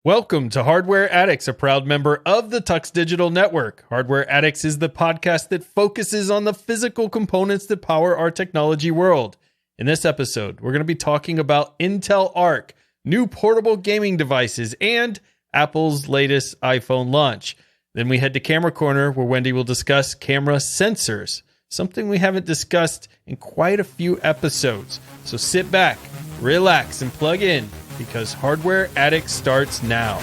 Welcome to Hardware Addicts, a proud member of the TuxDigital Network. Hardware Addicts is the podcast that focuses on the physical components that power our technology world. In this episode, we're going to be talking about Intel Arc, new portable gaming devices, and Apple's latest iPhone launch. Then we head to Camera Corner, where Wendy will discuss camera sensors, something we haven't discussed in quite a few episodes. So sit back, relax, and plug in, because Hardware Addicts starts now.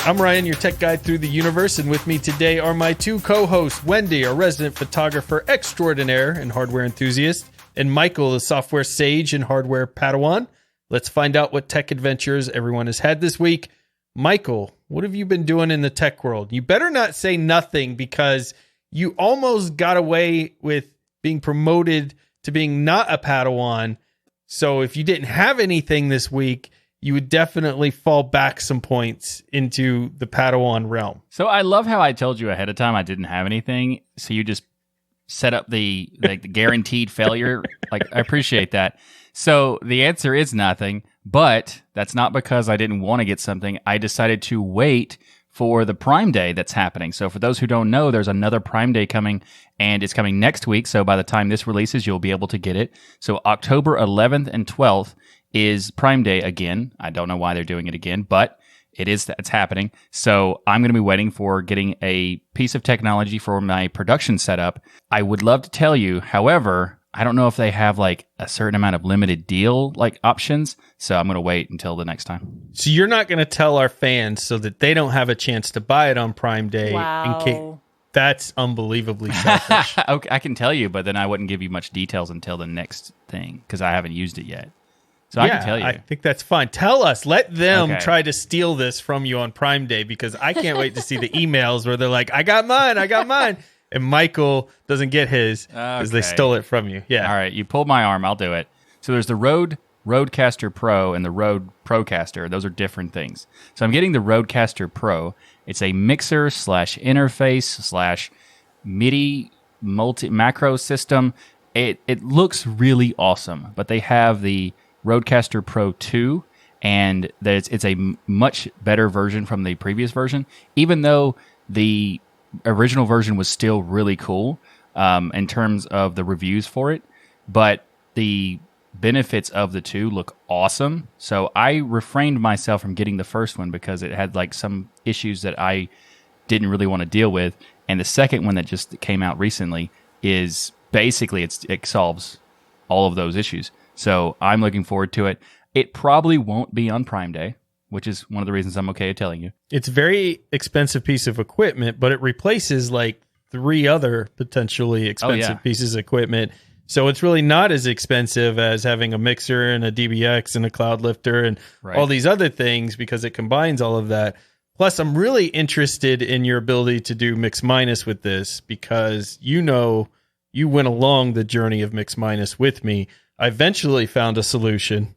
I'm Ryan, your tech guide through the universe, and with me today are my two co-hosts, Wendy, our resident photographer extraordinaire and hardware enthusiast, and Michael, the software sage and hardware Padawan. Let's find out what tech adventures everyone has had this week. Michael, what have you been doing in the tech world? You better not say nothing, because you almost got away with being promoted to being not a Padawan. So if you didn't have anything this week, you would definitely fall back some points into the Padawan realm. So I love how I told you ahead of time I didn't have anything. So you just set up the guaranteed failure. Like, I appreciate that. So the answer is nothing, but that's not because I didn't want to get something. I decided to wait for the Prime Day that's happening. So for those who don't know, there's another Prime Day coming, and it's coming next week. So by the time this releases, you'll be able to get it. So October 11th and 12th is Prime Day again. I don't know why they're doing it again, but it's happening. So I'm going to be waiting for getting a piece of technology for my production setup. I would love to tell you, however, I don't know if they have like a certain amount of limited deal like options, so I'm going to wait until the next time. So you're not going to tell our fans so that they don't have a chance to buy it on Prime Day. Wow. That's unbelievably selfish. Okay, I can tell you, but then I wouldn't give you much details until the next thing because I haven't used it yet. So I can tell you. I think that's fine. Tell us. Let them try to steal this from you on Prime Day, because I can't wait to see the emails where they're like, I got mine. And Michael doesn't get his because they stole it from you. Yeah. All right. You pulled my arm. I'll do it. So there's the Rodecaster Pro and the Rode Procaster. Those are different things. So I'm getting the Rodecaster Pro. It's a mixer / interface / MIDI macro system. It looks really awesome, but they have the Rodecaster Pro 2, and it's a much better version from the previous version, even though the original version was still really cool in terms of the reviews for it, but the benefits of the two look awesome. So I refrained myself from getting the first one because it had like some issues that I didn't really want to deal with, and the second one that just came out recently is basically it solves all of those issues. So I'm looking forward to it. It probably won't be on Prime Day, which is one of the reasons I'm okay telling you. It's a very expensive piece of equipment, but it replaces like 3 other potentially expensive pieces of equipment. So it's really not as expensive as having a mixer and a DBX and a cloud lifter and all these other things, because it combines all of that. Plus, I'm really interested in your ability to do mix minus with this, because you went along the journey of mix minus with me. I eventually found a solution,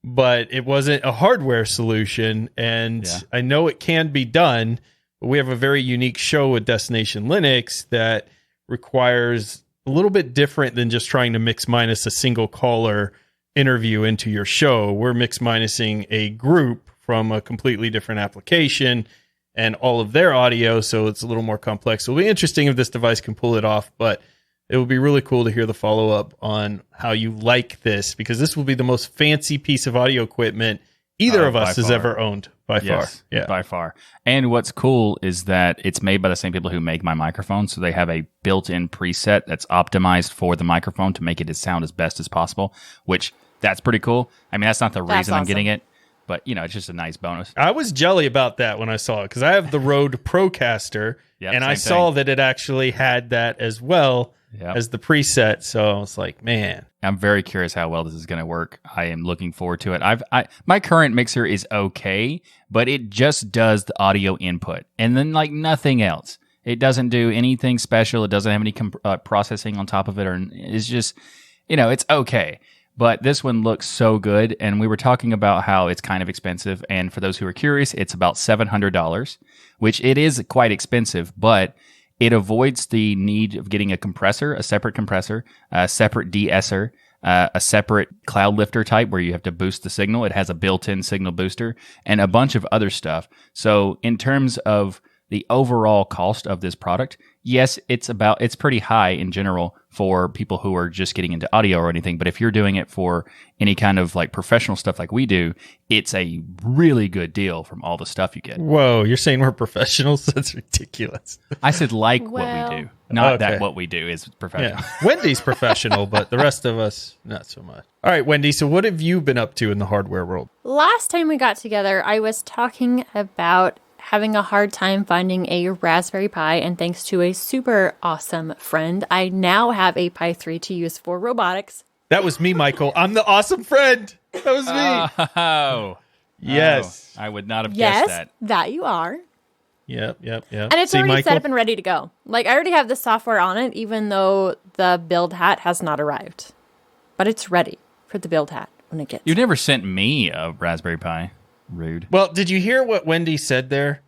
but it wasn't a hardware solution, and I know it can be done, but we have a very unique show with Destination Linux that requires a little bit different than just trying to mix minus a single caller interview into your show. We're mix minusing a group from a completely different application and all of their audio, so it's a little more complex. It'll be interesting if this device can pull it off, but it would be really cool to hear the follow-up on how you like this, because this will be the most fancy piece of audio equipment either of us has ever owned, by far. Yeah, by far. And what's cool is that it's made by the same people who make my microphone, so they have a built-in preset that's optimized for the microphone to make it sound as best as possible, which that's pretty cool. I mean, that's not the reason I'm getting it, but, it's just a nice bonus. I was jelly about that when I saw it, because I have the Rode Procaster, and I saw that it actually had that as well. As the preset, so I was like, man. I'm very curious how well this is going to work. I am looking forward to it. My current mixer is okay, but it just does the audio input, and then like nothing else. It doesn't do anything special. It doesn't have any processing on top of it, or it's just, it's okay. But this one looks so good, and we were talking about how it's kind of expensive, and for those who are curious, it's about $700, which it is quite expensive, but It avoids the need of getting a compressor, a separate de-esser, a separate cloud lifter type where you have to boost the signal. It has a built-in signal booster and a bunch of other stuff. So in terms of the overall cost of this product, yes, it's pretty high in general for people who are just getting into audio or anything. But if you're doing it for any kind of like professional stuff like we do, it's a really good deal from all the stuff you get. Whoa, you're saying we're professionals? That's ridiculous. I said what we do, not that what we do is professional. Yeah. Wendy's professional, but the rest of us, not so much. All right, Wendy, so what have you been up to in the hardware world? Last time we got together, I was talking about having a hard time finding a Raspberry Pi, and thanks to a super awesome friend, I now have a Pi 3 to use for robotics. That was me, Michael. I'm the awesome friend. That was me. Oh. Yes. Oh, I would not have guessed that. Yes, that you are. Yep. And it's already set up and ready to go. Like, I already have the software on it, even though the build hat has not arrived. But it's ready for the build hat when it gets. You've never sent me a Raspberry Pi. Rude. Well, did you hear what Wendy said there?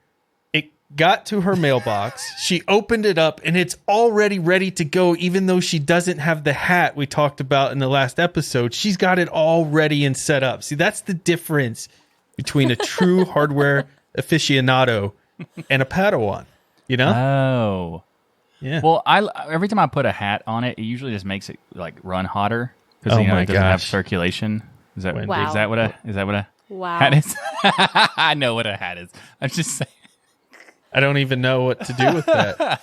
It got to her mailbox. She opened it up, and it's already ready to go, even though she doesn't have the hat we talked about in the last episode. She's got it all ready and set up. See, that's the difference between a true hardware aficionado and a Padawan, you know? Oh. Yeah. Well, every time I put a hat on it, it usually just makes it like run hotter because it doesn't have circulation. Is that what a Wow. hat is? I know what a hat is. I'm just saying. I don't even know what to do with that.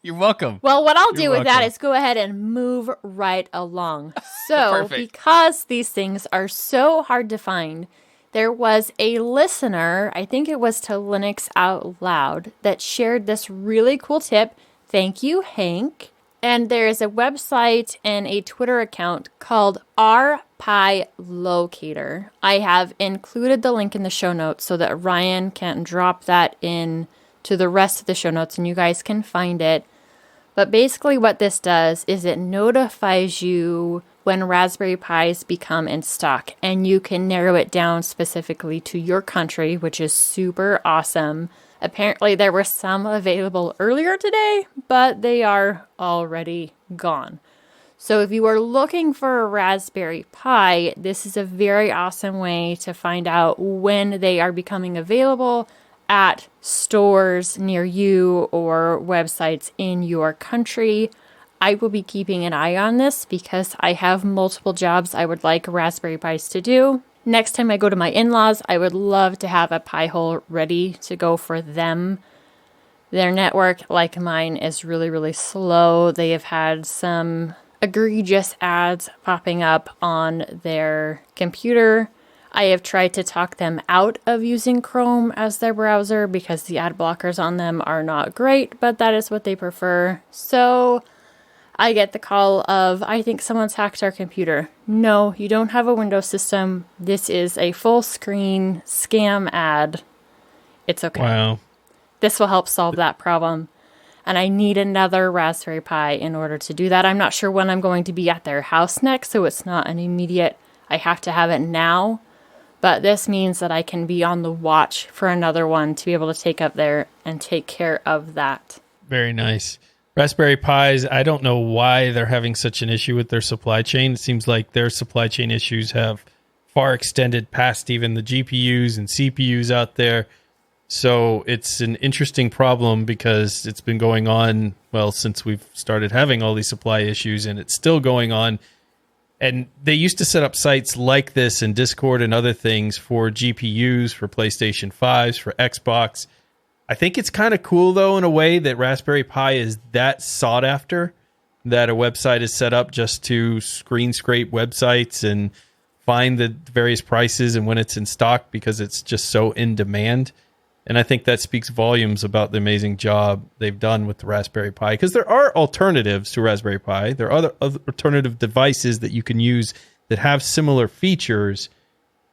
You're welcome. Well, what I'll do with that is go ahead and move right along. So, because these things are so hard to find, there was a listener, I think it was to Linux Out Loud, that shared this really cool tip. Thank you, Hank. And there is a website and a Twitter account called RPi Locator. I have included the link in the show notes so that Ryan can drop that in to the rest of the show notes and you guys can find it. But basically what this does is it notifies you when Raspberry Pis become in stock, and you can narrow it down specifically to your country, which is super awesome. Apparently there were some available earlier today, but they are already gone. So if you are looking for a Raspberry Pi, this is a very awesome way to find out when they are becoming available at stores near you or websites in your country. I will be keeping an eye on this because I have multiple jobs I would like Raspberry Pis to do. Next time I go to my in-laws, I would love to have a Pi hole ready to go for them. Their network, like mine, is really, really slow. They have had some egregious ads popping up on their computer. I have tried to talk them out of using Chrome as their browser because the ad blockers on them are not great, but that is what they prefer. So I get the call of, I think someone's hacked our computer. No, you don't have a Windows system. This is a full screen scam ad. It's okay. Wow. This will help solve that problem. And I need another Raspberry Pi in order to do that. I'm not sure when I'm going to be at their house next, so it's not an immediate, I have to have it now. But this means that I can be on the watch for another one to be able to take up there and take care of that. Very nice. Raspberry Pis, I don't know why they're having such an issue with their supply chain. It seems like their supply chain issues have far extended past even the GPUs and CPUs out there. So it's an interesting problem because it's been going on, well, since we've started having all these supply issues, and it's still going on. And they used to set up sites like this in Discord and other things for GPUs, for PlayStation 5s, for Xbox. I think it's kind of cool, though, in a way that Raspberry Pi is that sought after, that a website is set up just to screen scrape websites and find the various prices and when it's in stock because it's just so in demand. And I think that speaks volumes about the amazing job they've done with the Raspberry Pi, because there are alternatives to Raspberry Pi. There are other alternative devices that you can use that have similar features.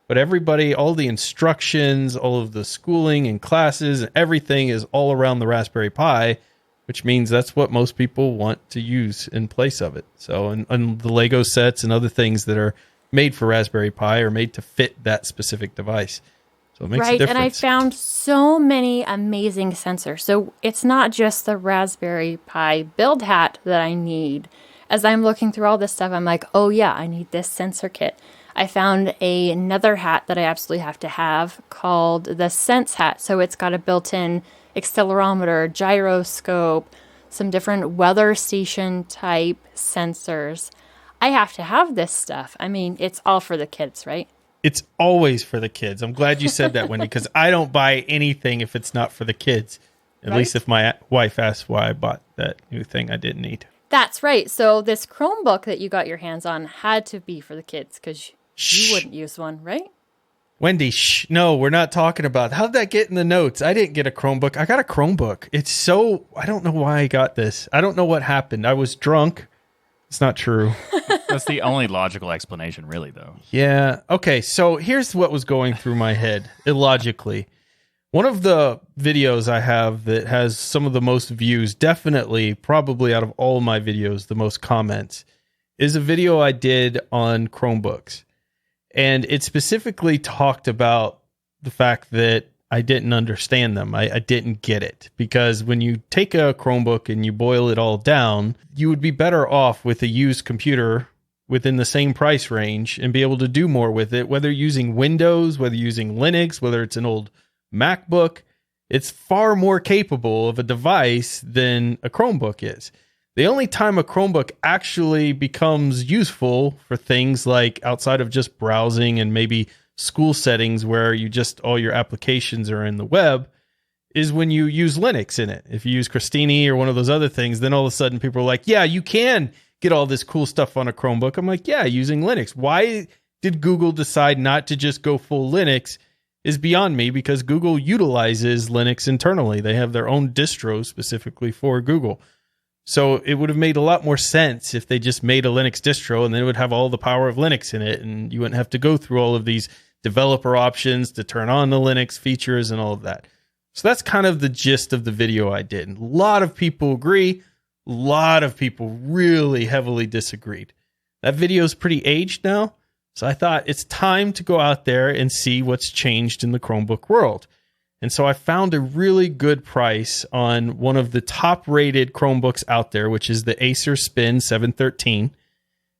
But everybody, all the instructions, all of the schooling and classes and everything is all around the Raspberry Pi, which means that's what most people want to use in place of it. So, and the Lego sets and other things that are made for Raspberry Pi are made to fit that specific device. So it makes a difference. And I found so many amazing sensors. So it's not just the Raspberry Pi build hat that I need. As I'm looking through all this stuff, I'm like, oh yeah, I need this sensor kit. I found another hat that I absolutely have to have called the Sense hat. So it's got a built-in accelerometer, gyroscope, some different weather station type sensors. I have to have this stuff. I mean, it's all for the kids, right? It's always for the kids. I'm glad you said that, Wendy, because I don't buy anything if it's not for the kids. At least if my wife asks why I bought that new thing I didn't need. That's right. So this Chromebook that you got your hands on had to be for the kids because you wouldn't use one, right? Wendy, no, we're not talking about. How'd that get in the notes? I didn't get a Chromebook. I got a Chromebook. I don't know why I got this. I don't know what happened. I was drunk. It's not true. That's the only logical explanation, really, though. Yeah. Okay, so here's what was going through my head illogically. One of the videos I have that has some of the most views, definitely, probably out of all my videos, the most comments, is a video I did on Chromebooks. And it specifically talked about the fact that I didn't understand them. I didn't get it. Because when you take a Chromebook and you boil it all down, you would be better off with a used computer within the same price range and be able to do more with it, whether using Windows, whether using Linux, whether it's an old MacBook. It's far more capable of a device than a Chromebook is. The only time a Chromebook actually becomes useful for things like outside of just browsing and maybe school settings where all your applications are in the web is when you use Linux in it. If you use Christini or one of those other things, then all of a sudden people are like, yeah, you can get all this cool stuff on a Chromebook. I'm like, yeah, using Linux. Why did Google decide not to just go full Linux is beyond me, because Google utilizes Linux internally. They have their own distro specifically for Google. So it would have made a lot more sense if they just made a Linux distro and then it would have all the power of Linux in it. And you wouldn't have to go through all of these developer options to turn on the Linux features and all of that. So that's kind of the gist of the video I did. And a lot of people agree. A lot of people really heavily disagreed. That video is pretty aged now. So I thought it's time to go out there and see what's changed in the Chromebook world. And so I found a really good price on one of the top-rated Chromebooks out there, which is the Acer Spin 713.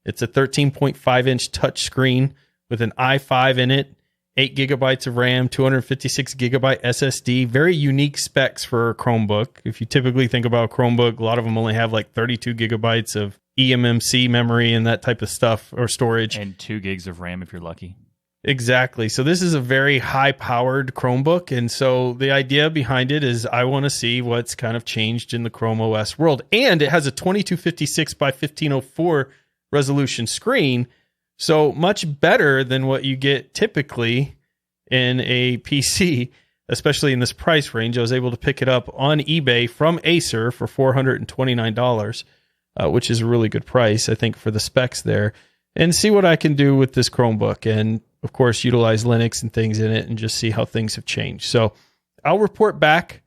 It's a 13.5-inch touchscreen with an i5 in it, 8 gigabytes of RAM, 256 gigabyte SSD. Very unique specs for a Chromebook. If you typically think about a Chromebook, a lot of them only have like 32 gigabytes of eMMC memory and that type of stuff, or storage. And 2 gigs of RAM if you're lucky. Exactly. So this is a very high-powered Chromebook, and so the idea behind it is I want to see what's kind of changed in the Chrome OS world. And it has a 2256 by 1504 resolution screen, so much better than what you get typically in a PC, especially in this price range. I was able to pick it up on eBay from Acer for $429, which is a really good price, I think, for the specs there, and see what I can do with this Chromebook. And of course, utilize Linux and things in it and just see how things have changed. So I'll report back.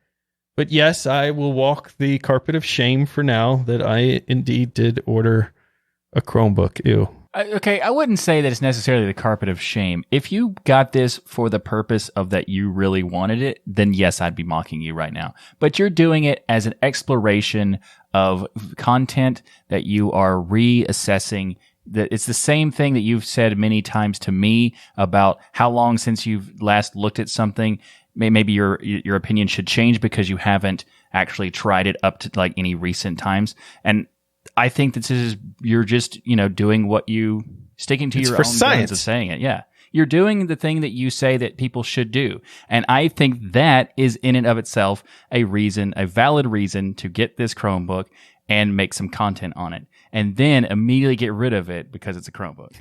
But yes, I will walk the carpet of shame for now that I indeed did order a Chromebook. Ew. Okay, I wouldn't say that it's necessarily the carpet of shame. If you got this for the purpose of that you really wanted it, then yes, I'd be mocking you right now. But you're doing it as an exploration of content that you are reassessing. That it's the same thing that you've said many times to me about how long since you've last looked at something. Maybe your opinion should change because you haven't actually tried it up to like any recent times. And I think that you're just doing what you sticking to your own guns of saying it. Yeah, you're doing the thing that you say that people should do, and I think that is in and of itself a valid reason to get this Chromebook and make some content on it, and then immediately get rid of it because it's a Chromebook.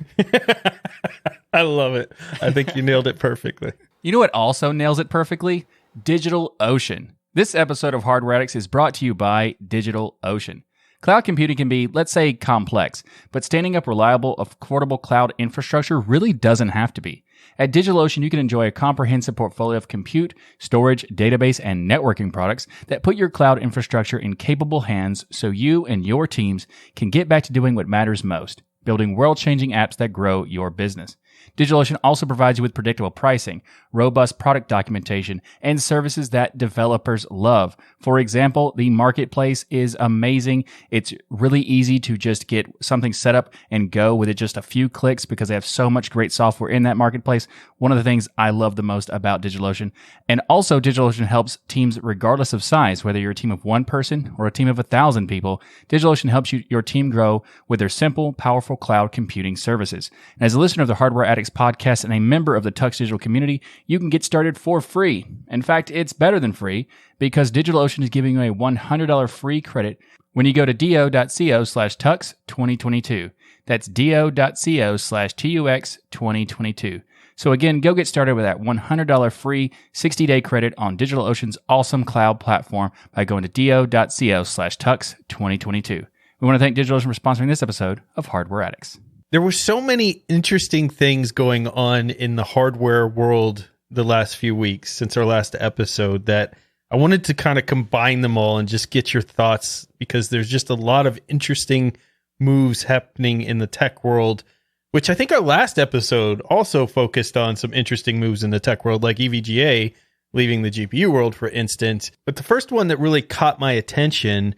I love it. I think you nailed it perfectly. You know what also nails affordable? DigitalOcean. This episode of Hardware Addicts is brought to you by DigitalOcean. Cloud computing can be, let's say, complex, but standing up reliable, affordable cloud infrastructure really doesn't have to be. At DigitalOcean, you can enjoy a comprehensive portfolio of compute, storage, database, and networking products that put your cloud infrastructure in capable hands so you and your teams can get back to doing what matters most, building world-changing apps that grow your business. DigitalOcean also provides you with predictable pricing, robust product documentation, and services that developers love. For example, the marketplace is amazing. It's really easy to just get something set up and go with it just a few clicks because they have so much great software in that marketplace. One of the things I love the most about DigitalOcean. And also, DigitalOcean helps teams regardless of size, whether you're a team of one person or a team of 1,000 people. DigitalOcean helps your team grow with their simple, powerful cloud computing services. And as a listener of the Hardware Addicts podcast and a member of the TuxDigital community, you can get started for free. In fact, it's better than free because DigitalOcean is giving you a $100 free credit when you go to do.co/tux2022. That's do.co/tux2022. So again, go get started with that $100 free 60-day credit on DigitalOcean's awesome cloud platform by going to do.co/tux2022. We want to thank DigitalOcean for sponsoring this episode of Hardware Addicts. There were so many interesting things going on in the hardware world the last few weeks since our last episode that I wanted to kind of combine them all and just get your thoughts because there's just a lot of interesting moves happening in the tech world, which I think our last episode also focused on some interesting moves in the tech world, like EVGA leaving the GPU world, for instance. But the first one that really caught my attention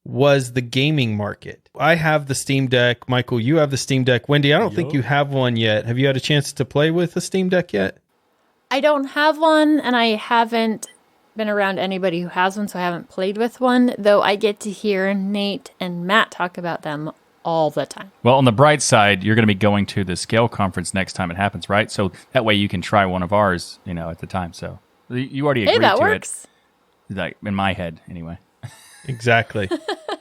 was the gaming market. I have the Steam Deck. Michael, you have the Steam Deck. Wendy, I don't think you have one yet. Have you had a chance to play with the Steam Deck yet? I don't have one, and I haven't been around anybody who has one, so I haven't played with one, though I get to hear Nate and Matt talk about them all the time. Well, on the bright side, you're going to be going to the Scale conference next time it happens, right? So that way you can try one of ours, at the time. So you already agreed to it. Hey, that works. Like in my head, anyway. Exactly.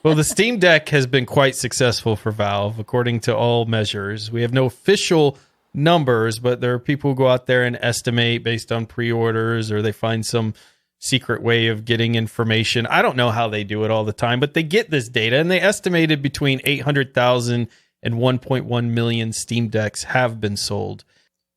Well, the Steam Deck has been quite successful for Valve, according to all measures. We have no official numbers, but there are people who go out there and estimate based on pre-orders, or they find some secret way of getting information. I don't know how they do it all the time, but they get this data, and they estimated between 800,000 and 1.1 million Steam Decks have been sold.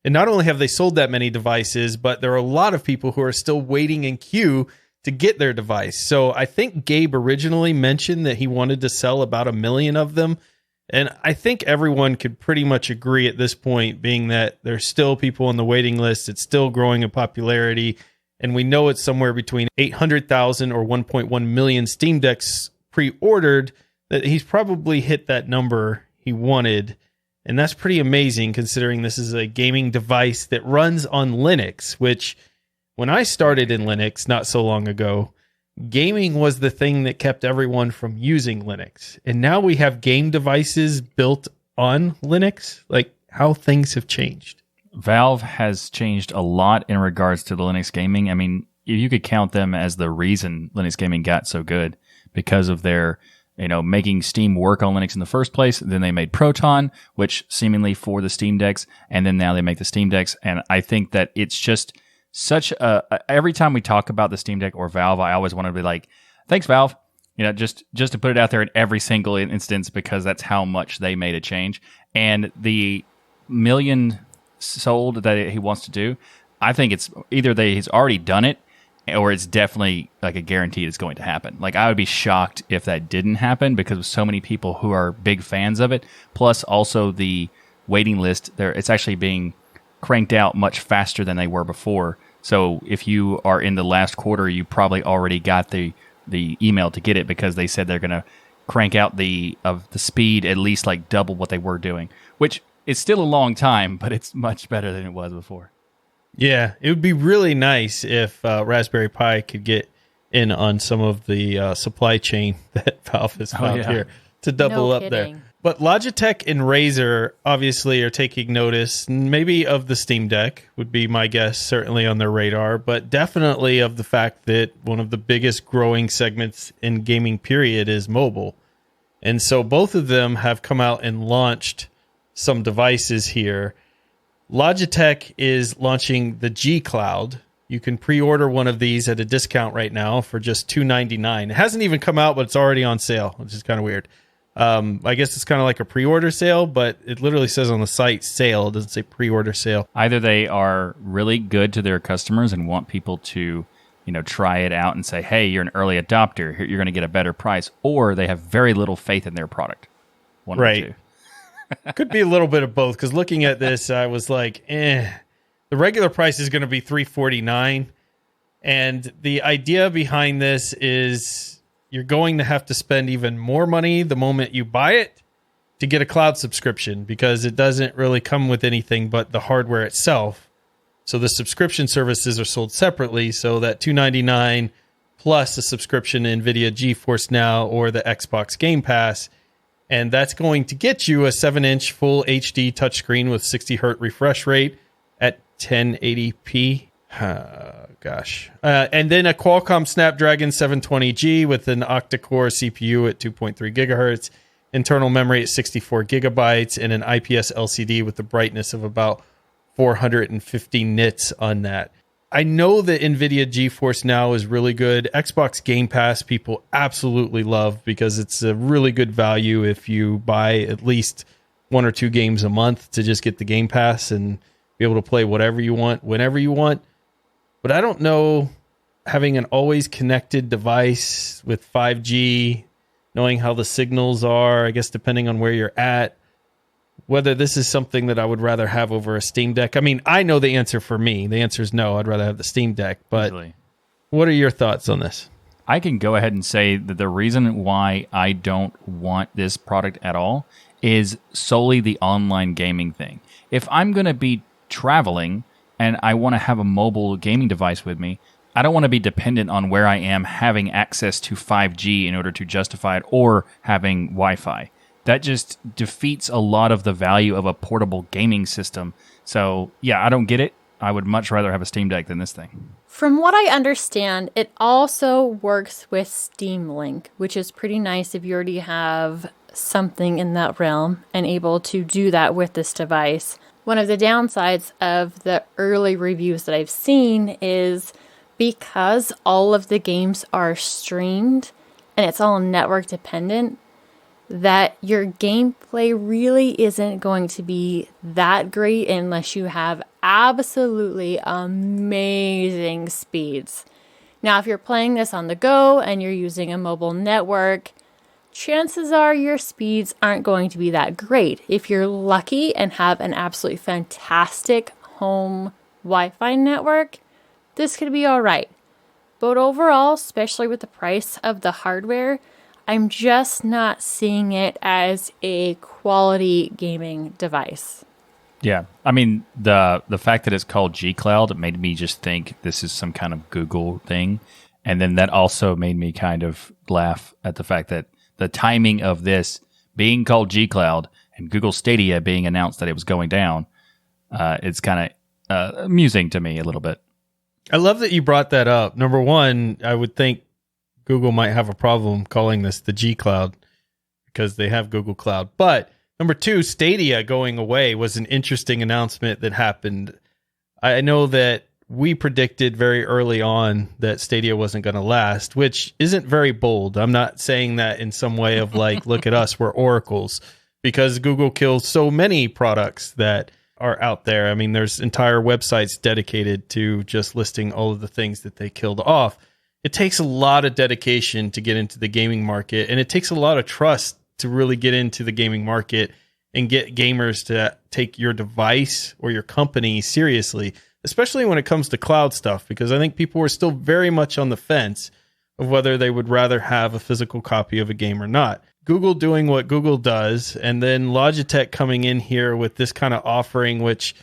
And not only have they sold that many devices, but there are a lot of people who are still waiting in queue to get their device. So I think Gabe originally mentioned that he wanted to sell about 1 million of them. And I think everyone could pretty much agree at this point, being that there's still people on the waiting list. It's still growing in popularity. And we know it's somewhere between 800,000 or 1.1 million Steam Decks pre-ordered, that he's probably hit that number he wanted. And that's pretty amazing considering this is a gaming device that runs on Linux, which when I started in Linux not so long ago, gaming was the thing that kept everyone from using Linux. And now we have game devices built on Linux. Like, how things have changed. Valve has changed a lot in regards to the Linux gaming. I mean, you could count them as the reason Linux gaming got so good because of their, making Steam work on Linux in the first place. Then they made Proton, which seemingly for the Steam Decks, and then now they make the Steam Decks. And I think that it's just such every time we talk about the Steam Deck or Valve, I always want to be like, thanks, Valve. Just to put it out there in every single instance, because that's how much they made a change. And the 1 million sold that he wants to do, I think it's either he's already done it, or it's definitely like a guarantee it's going to happen. Like, I would be shocked if that didn't happen because of so many people who are big fans of it. Plus, also the waiting list there, it's actually being cranked out much faster than they were before. So if you are in the last quarter, you probably already got the email to get it because they said they're going to crank out the speed at least like double what they were doing, which is still a long time, but it's much better than it was before. Yeah, it would be really nice if Raspberry Pi could get in on some of the supply chain that Valve has found here to double up there. But Logitech and Razer obviously are taking notice, maybe of the Steam Deck would be my guess, certainly on their radar, but definitely of the fact that one of the biggest growing segments in gaming period is mobile. And so both of them have come out and launched some devices here. Logitech is launching the G Cloud. You can pre-order one of these at a discount right now for just $299. It hasn't even come out, but it's already on sale, which is kind of weird. I guess it's kind of like a pre-order sale, but it literally says on the site sale. It doesn't say pre-order sale. Either they are really good to their customers and want people to, try it out and say, hey, you're an early adopter, you're going to get a better price, or they have very little faith in their product. One right. Or two. Could be a little bit of both, because looking at this, I was like, the regular price is going to be $349, and the idea behind this is you're going to have to spend even more money the moment you buy it to get a cloud subscription, because it doesn't really come with anything but the hardware itself. So the subscription services are sold separately, so that $299 plus a subscription to NVIDIA GeForce Now or the Xbox Game Pass, and that's going to get you a 7-inch full HD touchscreen with 60 hertz refresh rate at 1080p. And then a Qualcomm Snapdragon 720G with an octa-core CPU at 2.3 gigahertz, internal memory at 64 gigabytes, and an IPS LCD with a brightness of about 450 nits on that. I know that NVIDIA GeForce Now is really good. Xbox Game Pass people absolutely love, because it's a really good value if you buy at least 1 or 2 games a month to just get the Game Pass and be able to play whatever you want, whenever you want. But I don't know, having an always connected device with 5G, knowing how the signals are, I guess depending on where you're at, whether this is something that I would rather have over a Steam Deck. I mean, I know the answer for me. The answer is no. I'd rather have the Steam Deck. But What are your thoughts on this? I can go ahead and say that the reason why I don't want this product at all is solely the online gaming thing. If I'm going to be traveling and I want to have a mobile gaming device with me, I don't want to be dependent on where I am having access to 5G in order to justify it, or having Wi-Fi. That just defeats a lot of the value of a portable gaming system. So, yeah, I don't get it. I would much rather have a Steam Deck than this thing. From what I understand, it also works with Steam Link, which is pretty nice if you already have something in that realm and able to do that with this device. One of the downsides of the early reviews that I've seen is because all of the games are streamed and it's all network dependent, that your gameplay really isn't going to be that great unless you have absolutely amazing speeds. Now, if you're playing this on the go and you're using a mobile network, chances are your speeds aren't going to be that great. If you're lucky and have an absolutely fantastic home Wi-Fi network, this could be all right. But overall, especially with the price of the hardware, I'm just not seeing it as a quality gaming device. Yeah. I mean, the fact that it's called G Cloud made me just think this is some kind of Google thing. And then that also made me kind of laugh at the fact that the timing of this being called G Cloud and Google Stadia being announced that it was going down, it's kind of amusing to me a little bit. I love that you brought that up. Number one, I would think Google might have a problem calling this the G Cloud because they have Google Cloud. But number two, Stadia going away was an interesting announcement that happened. I know that we predicted very early on that Stadia wasn't going to last, which isn't very bold. I'm not saying that in some way of like, look at us, we're oracles, because Google kills so many products that are out there. I mean, there's entire websites dedicated to just listing all of the things that they killed off. It takes a lot of dedication to get into the gaming market, and it takes a lot of trust to really get into the gaming market and get gamers to take your device or your company seriously, especially when it comes to cloud stuff, because I think people are still very much on the fence of whether they would rather have a physical copy of a game or not. Google doing what Google does, and then Logitech coming in here with this kind of offering, which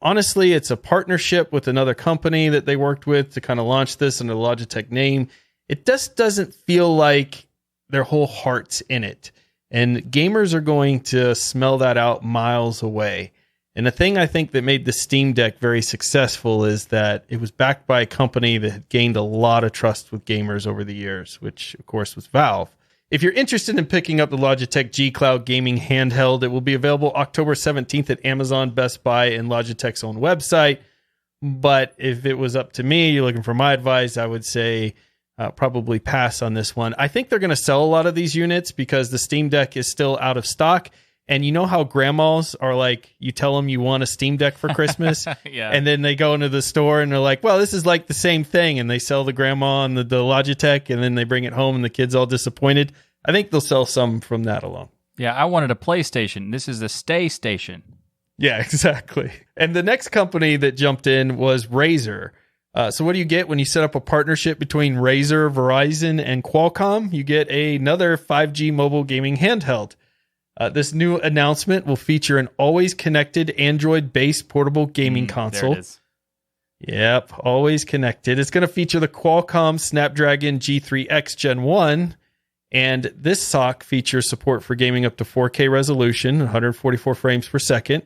honestly, it's a partnership with another company that they worked with to kind of launch this under the Logitech name. It just doesn't feel like their whole heart's in it. And gamers are going to smell that out miles away. And the thing I think that made the Steam Deck very successful is that it was backed by a company that had gained a lot of trust with gamers over the years, which of course was Valve. If you're interested in picking up the Logitech G Cloud gaming handheld, it will be available October 17th at Amazon, Best Buy, and Logitech's own website. But if it was up to me, you're looking for my advice, I would say probably pass on this one. I think they're going to sell a lot of these units because the Steam Deck is still out of stock. And you know how grandmas are like, you tell them you want a Steam Deck for Christmas, yeah. And then they go into the store and they're like, well, this is like the same thing. And they sell the grandma and the Logitech, and then they bring it home and the kid's all disappointed. I think they'll sell some from that alone. Yeah, I wanted a PlayStation. This is a stay station. Yeah, exactly. And the next company that jumped in was Razer. So what do you get when you set up a partnership between Razer, Verizon, and Qualcomm? You get another 5G mobile gaming handheld. This new announcement will feature an always connected Android-based portable gaming console. There it is. Yep, always connected. It's going to feature the Qualcomm Snapdragon G3X Gen 1, and this SoC features support for gaming up to 4K resolution, 144 frames per second,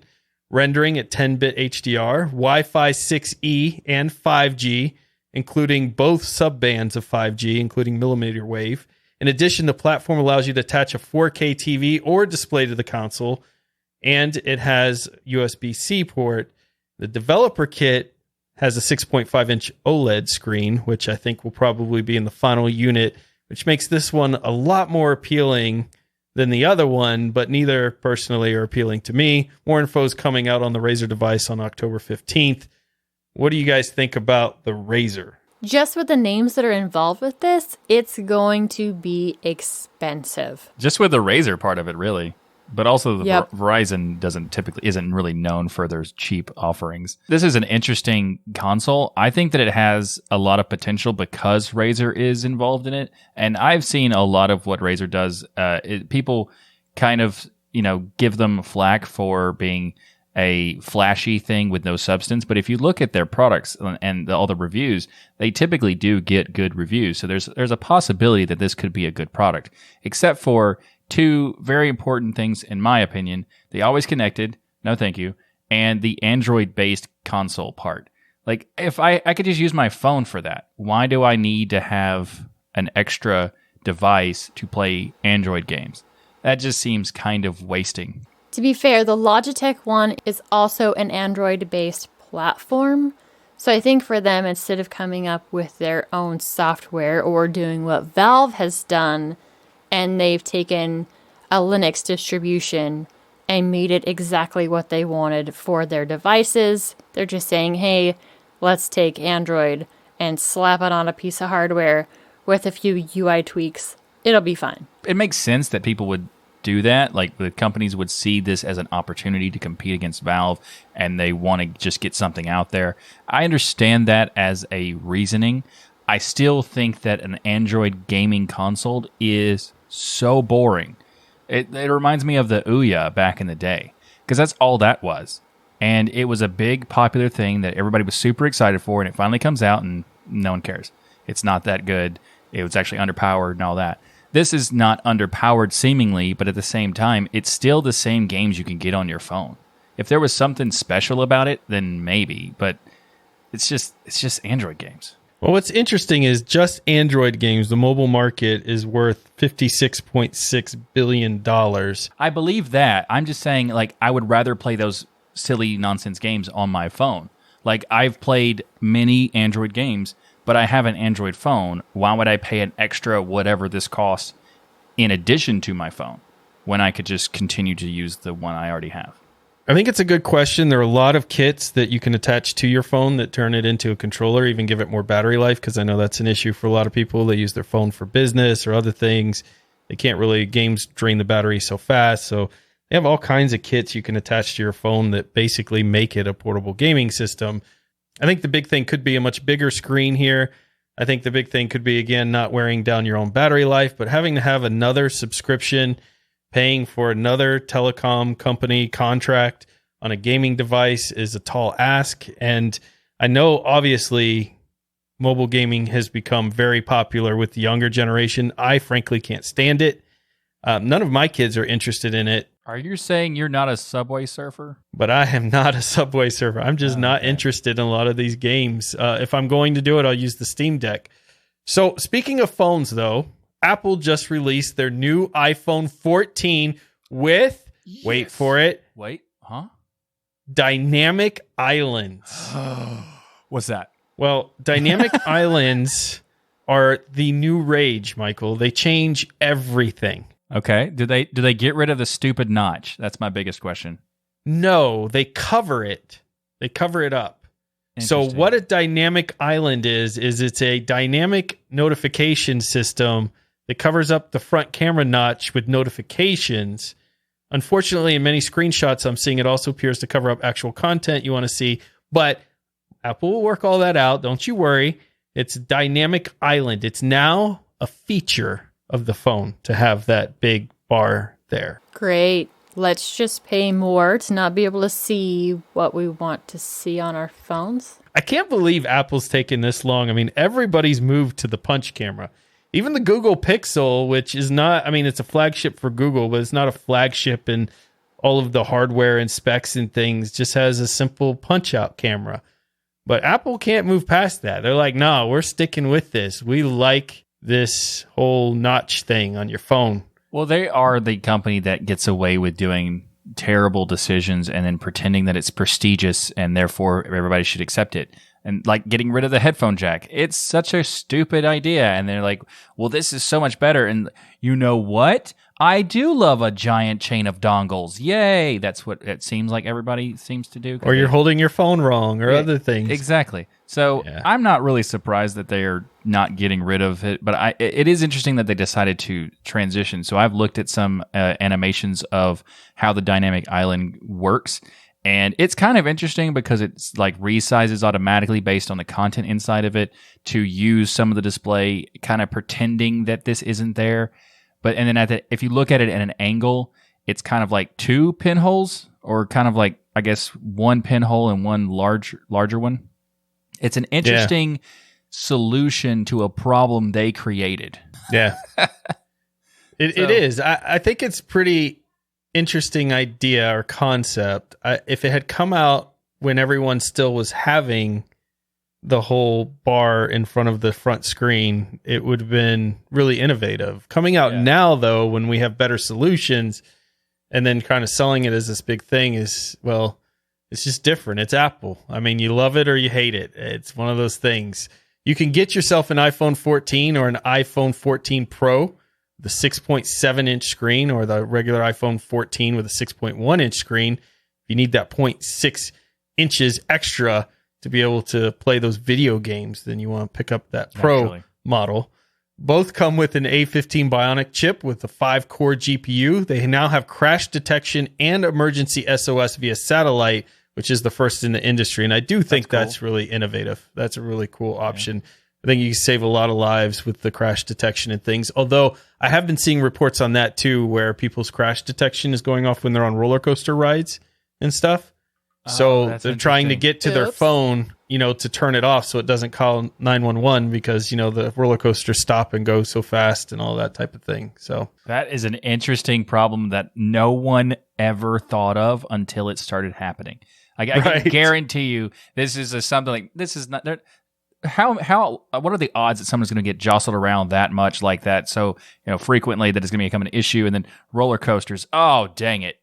rendering at 10-bit HDR, Wi-Fi 6E and 5G, including both subbands of 5G, including millimeter wave. In addition, the platform allows you to attach a 4K TV or display to the console, and it has USB-C port. The developer kit has a 6.5-inch OLED screen, which I think will probably be in the final unit, which makes this one a lot more appealing than the other one, but neither personally are appealing to me. More info is coming out on the Razer device on October 15th. What do you guys think about the Razer? Just with the names that are involved with this, it's going to be expensive. Just with the Razer part of it, really. But also the Verizon isn't really known for their cheap offerings. This is an interesting console. I think that it has a lot of potential because Razer is involved in it. And I've seen a lot of what Razer does. People kind of, give them flack for being a flashy thing with no substance. But if you look at their products and all the reviews, they typically do get good reviews. So there's a possibility that this could be a good product, except for two very important things, in my opinion: the always connected, no thank you, and the Android-based console part. Like, if I could just use my phone for that, why do I need to have an extra device to play Android games? That just seems kind of wasting. To be fair, the Logitech one is also an Android-based platform. So I think for them, instead of coming up with their own software or doing what Valve has done, and they've taken a Linux distribution and made it exactly what they wanted for their devices. They're just saying, hey, let's take Android and slap it on a piece of hardware with a few UI tweaks. It'll be fine. It makes sense that people would do that. Like, the companies would see this as an opportunity to compete against Valve, and they want to just get something out there. I understand that as a reasoning. I still think that an Android gaming console is so boring. It reminds me of the Ouya back in the day, because that's all that was. And it was a big popular thing that everybody was super excited for, and it finally comes out and no one cares. It's not that good. It was actually underpowered and all that. This is not underpowered seemingly, but at the same time, it's still the same games you can get on your phone. If there was something special about it, then maybe, but it's just Android games. Well, what's interesting is just Android games, the mobile market is worth $56.6 billion. I believe that. I'm just saying, like, I would rather play those silly nonsense games on my phone. Like, I've played many Android games, but I have an Android phone. Why would I pay an extra whatever this costs in addition to my phone when I could just continue to use the one I already have? I think it's a good question. There are a lot of kits that you can attach to your phone that turn it into a controller, even give it more battery life, because I know that's an issue for a lot of people. They use their phone for business or other things. They can't really, games drain the battery so fast. So they have all kinds of kits you can attach to your phone that basically make it a portable gaming system. I think the big thing could be a much bigger screen here. I think the big thing could be, again, not wearing down your own battery life, but having to have another subscription, paying for another telecom company contract on a gaming device is a tall ask. And I know, obviously, mobile gaming has become very popular with the younger generation. I frankly can't stand it. None of my kids are interested in it. Are you saying you're not a Subway surfer? But I am not a Subway surfer. I'm just not interested in a lot of these games. If I'm going to do it, I'll use the Steam Deck. So speaking of phones, though, Apple just released their new iPhone 14 with, wait for it, Dynamic Islands. What's that? Well, Dynamic Islands are the new rage, Michael. They change everything. Okay. Do they get rid of the stupid notch? That's my biggest question. No, they cover it. They cover it up. So what a dynamic island is it's a dynamic notification system that covers up the front camera notch with notifications. Unfortunately, in many screenshots I'm seeing, it also appears to cover up actual content you want to see. But Apple will work all that out. Don't you worry. It's dynamic island. It's now a feature of the phone to have that big bar there. Great. Let's just pay more to not be able to see what we want to see on our phones. I can't believe Apple's taken this long. I mean, everybody's moved to the punch camera. Even the Google Pixel, which is not, I mean, it's a flagship for Google, but it's not a flagship in all of the hardware and specs and things, just has a simple punch-out camera. But Apple can't move past that. They're like, no, we're sticking with this. We like this whole notch thing on your phone. Well, they are the company that gets away with doing terrible decisions and then pretending that it's prestigious and therefore everybody should accept it. And like getting rid of the headphone jack. It's such a stupid idea. And they're like, well, this is so much better. And you know what? I do love a giant chain of dongles. Yay. That's what it seems like everybody seems to do. Or you're holding your phone wrong or other things. Exactly. So I'm not really surprised that they are not getting rid of it. But it is interesting that they decided to transition. So I've looked at some animations of how the dynamic island works. And it's kind of interesting because it's like resizes automatically based on the content inside of it to use some of the display, kind of pretending that this isn't there. But and then if you look at it at an angle, it's kind of like two pinholes, or kind of like, I guess, one pinhole and one larger one. It's an interesting solution to a problem they created. Yeah, it is. I think it's pretty interesting idea or concept. If it had come out when everyone still was having the whole bar in front of the front screen, it would have been really innovative. Coming out now, though, when we have better solutions and then kind of selling it as this big thing is, well, it's just different. It's Apple. I mean, you love it or you hate it. It's one of those things. You can get yourself an iPhone 14 or an iPhone 14 Pro, the 6.7-inch screen, or the regular iPhone 14 with a 6.1-inch screen. If you need that 0.6 inches extra to be able to play those video games, then you want to pick up that Pro model. Both come with an A15 Bionic chip with a 5-core GPU. They now have crash detection and emergency SOS via satellite, which is the first in the industry. And I do think that's really innovative. That's a really cool option. I think you can save a lot of lives with the crash detection and things. Although I have been seeing reports on that too, where people's crash detection is going off when they're on roller coaster rides and stuff. So they're trying to get to their phone, to turn it off so it doesn't call 911 because, the roller coasters stop and go so fast and all that type of thing. So that is an interesting problem that no one ever thought of until it started happening. I can guarantee you this is something like this is not. What are the odds that someone's going to get jostled around that much like that so frequently that it's going to become an issue? And then roller coasters, oh dang it.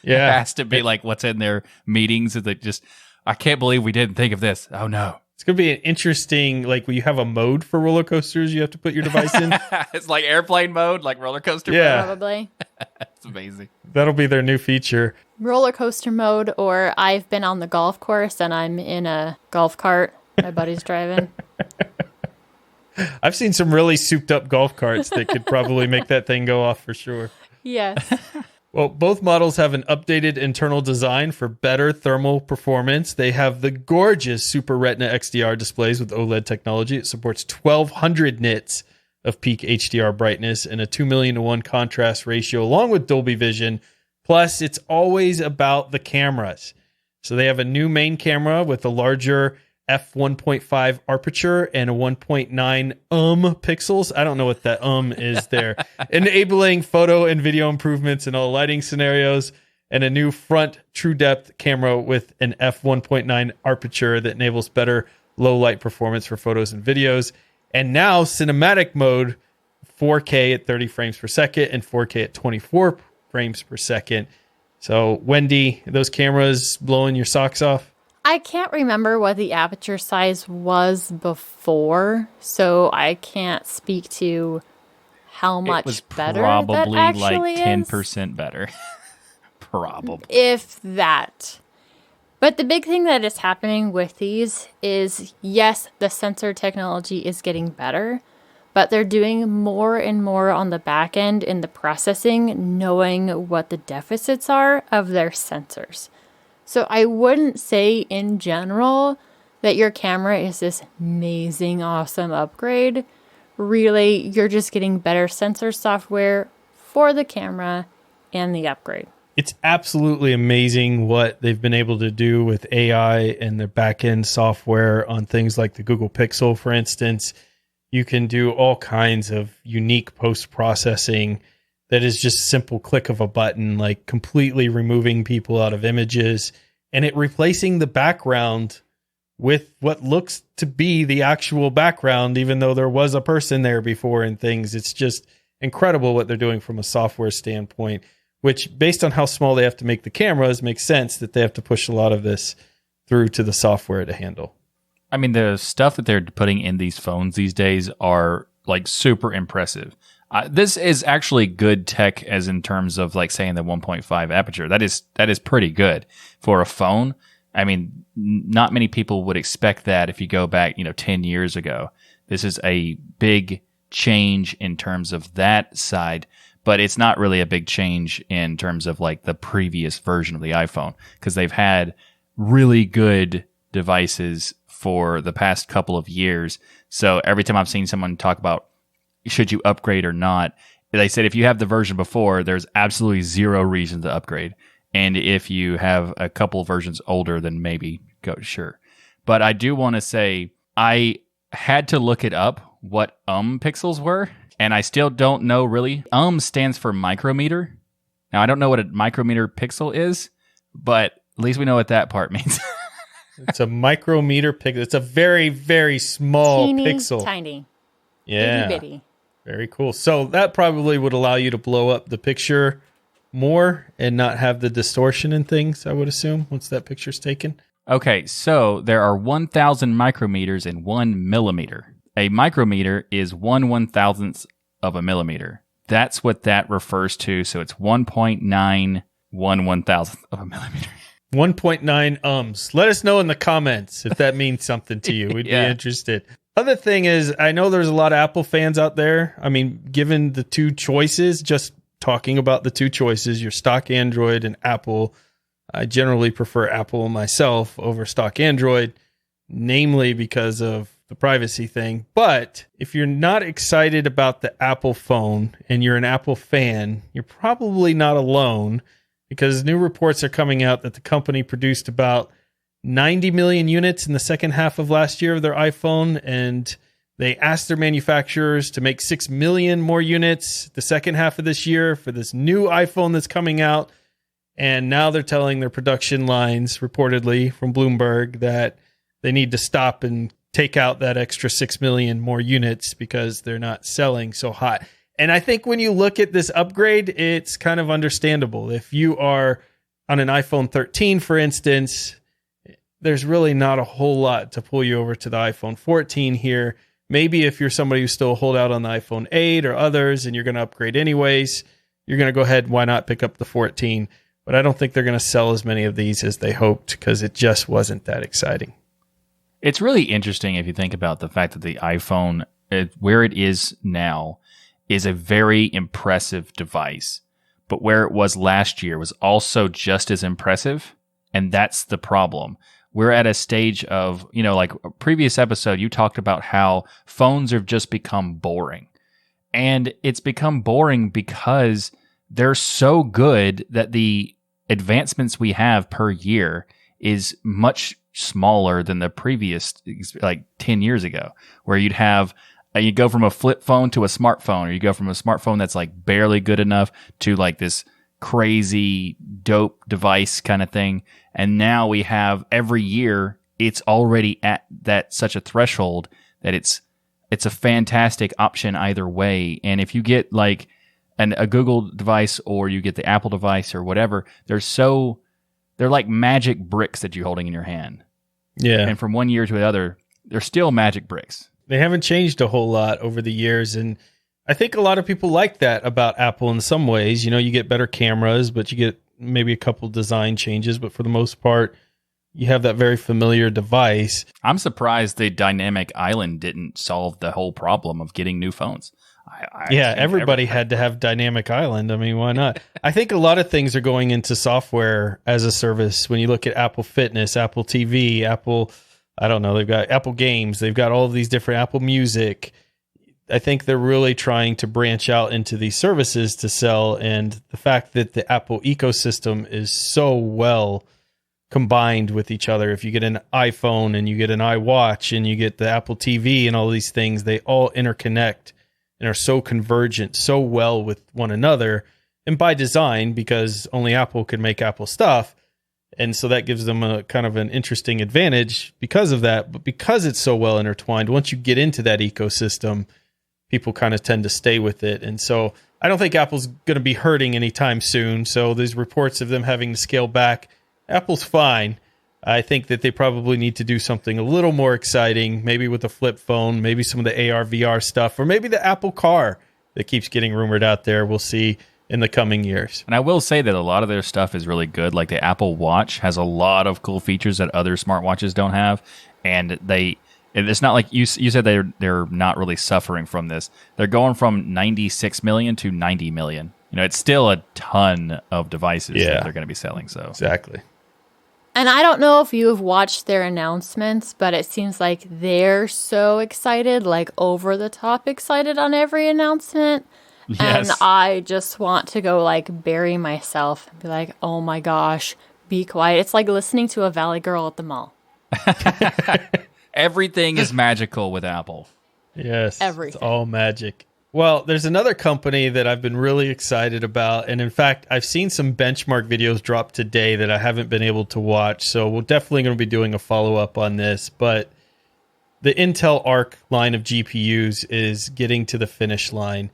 Yeah, it has to be like what's in their meetings that just, I can't believe we didn't think of this. Oh no. It's going to be an interesting, like when you have a mode for roller coasters, you have to put your device in. It's like airplane mode, like roller coaster mode. Probably. It's amazing. That'll be their new feature. Roller coaster mode, or I've been on the golf course and I'm in a golf cart. My buddy's driving. I've seen some really souped up golf carts that could probably make that thing go off for sure. Yes. Well, both models have an updated internal design for better thermal performance. They have the gorgeous Super Retina XDR displays with OLED technology. It supports 1200 nits of peak HDR brightness and a 2,000,000:1 contrast ratio, along with Dolby Vision. Plus, it's always about the cameras. So they have a new main camera with a larger f1.5 aperture and a 1.9 pixels. I don't know what that is there. Enabling photo and video improvements in all lighting scenarios, and a new front true depth camera with an f1.9 aperture that enables better low light performance for photos and videos. And now cinematic mode, 4K at 30 frames per second and 4K at 24 frames per second. So Wendy, those cameras blowing your socks off? I can't remember what the aperture size was before, so I can't speak to how much better that actually is. Probably like 10% better. Probably. If that. But the big thing that is happening with these is, yes, the sensor technology is getting better, but they're doing more and more on the back end in the processing, knowing what the deficits are of their sensors. So I wouldn't say in general that your camera is this amazing, awesome upgrade. Really, you're just getting better sensor software for the camera and the upgrade. It's absolutely amazing what they've been able to do with AI and their back-end software on things like the Google Pixel, for instance. You can do all kinds of unique post-processing that is just simple click of a button, like completely removing people out of images and it replacing the background with what looks to be the actual background, even though there was a person there before and things. It's just incredible what they're doing from a software standpoint, which based on how small they have to make the cameras makes sense that they have to push a lot of this through to the software to handle. I mean, the stuff that they're putting in these phones these days are like super impressive. This is actually good tech, as in terms of like saying the 1.5 aperture. That is pretty good for a phone. I mean, not many people would expect that if you go back, 10 years ago. This is a big change in terms of that side, but it's not really a big change in terms of like the previous version of the iPhone, because they've had really good devices for the past couple of years. So every time I've seen someone talk about should you upgrade or not, they said if you have the version before, there's absolutely zero reason to upgrade. And if you have a couple versions older, then maybe go, sure. But I do want to say I had to look it up what pixels were, and I still don't know really. Stands for micrometer. Now, I don't know what a micrometer pixel is, but at least we know what that part means. It's a micrometer pixel. It's a very, very small Teeny, pixel. Tiny. Yeah. Itty bitty. Very cool. So that probably would allow you to blow up the picture more and not have the distortion and things, I would assume, once that picture's taken. Okay, so there are 1,000 micrometers in 1 millimeter. A micrometer is 1/1000th of a millimeter. That's what that refers to. So it's 1.9 1/1000th of a millimeter. 1.9 ohms. Let us know in the comments if that means something to you. We'd be interested. Other thing is, I know there's a lot of Apple fans out there. I mean, given the two choices, just talking about the two choices, your stock Android and Apple, I generally prefer Apple myself over stock Android, namely because of the privacy thing. But if you're not excited about the Apple phone and you're an Apple fan, you're probably not alone, because new reports are coming out that the company produced about 90 million units in the second half of last year of their iPhone, and they asked their manufacturers to make 6 million more units the second half of this year for this new iPhone that's coming out. And now they're telling their production lines, reportedly from Bloomberg, that they need to stop and take out that extra 6 million more units because they're not selling so hot. And I think when you look at this upgrade, it's kind of understandable. If you are on an iPhone 13, for instance, there's really not a whole lot to pull you over to the iPhone 14 here. Maybe if you're somebody who still hold out on the iPhone 8 or others and you're going to upgrade anyways, you're going to go ahead, why not pick up the 14? But I don't think they're going to sell as many of these as they hoped, because it just wasn't that exciting. It's really interesting if you think about the fact that the iPhone, where it is now, is a very impressive device. But where it was last year was also just as impressive. And that's the problem. We're at a stage of, like a previous episode, you talked about how phones have just become boring. And it's become boring because they're so good that the advancements we have per year is much smaller than the previous, like 10 years ago, where you'd have, you go from a flip phone to a smartphone, or you go from a smartphone that's like barely good enough to like this crazy dope device kind of thing. And now we have, every year it's already at that such a threshold that it's a fantastic option either way. And if you get like a Google device or you get the Apple device or whatever, they're like magic bricks that you're holding in your hand. Yeah. And from one year to another, they're still magic bricks. They haven't changed a whole lot over the years. And I think a lot of people like that about Apple in some ways. You get better cameras, but you get maybe a couple design changes. But for the most part, you have that very familiar device. I'm surprised the dynamic island didn't solve the whole problem of getting new phones. Everybody had to have dynamic island. I mean, why not? I think a lot of things are going into software as a service. When you look at Apple Fitness, Apple TV, Apple, I don't know, they've got Apple Games, they've got all of these different Apple Music. I think they're really trying to branch out into these services to sell. And the fact that the Apple ecosystem is so well combined with each other. If you get an iPhone and you get an iWatch and you get the Apple TV and all these things, they all interconnect and are so convergent so well with one another, and by design, because only Apple can make Apple stuff. And so that gives them a kind of an interesting advantage because of that. But because it's so well intertwined, once you get into that ecosystem, people kind of tend to stay with it. And so I don't think Apple's going to be hurting anytime soon. So there's reports of them having to scale back. Apple's fine. I think that they probably need to do something a little more exciting, maybe with a flip phone, maybe some of the AR, VR stuff, or maybe the Apple car that keeps getting rumored out there. We'll see in the coming years. And I will say that a lot of their stuff is really good. Like the Apple Watch has a lot of cool features that other smartwatches don't have. And it's not like you said they're not really suffering from this. They're going from 96 million to 90 million. You know, it's still a ton of devices that they're going to be selling. So exactly. And I don't know if you have watched their announcements, but it seems like they're so excited, like over the top excited on every announcement. Yes. And I just want to go like bury myself and be like, oh my gosh, be quiet. It's like listening to a Valley Girl at the mall. Everything is magical with Apple. Yes. Everything. It's all magic. Well, there's another company that I've been really excited about. And in fact, I've seen some benchmark videos drop today that I haven't been able to watch. So we're definitely going to be doing a follow-up on this. But the Intel Arc line of GPUs is getting to the finish line.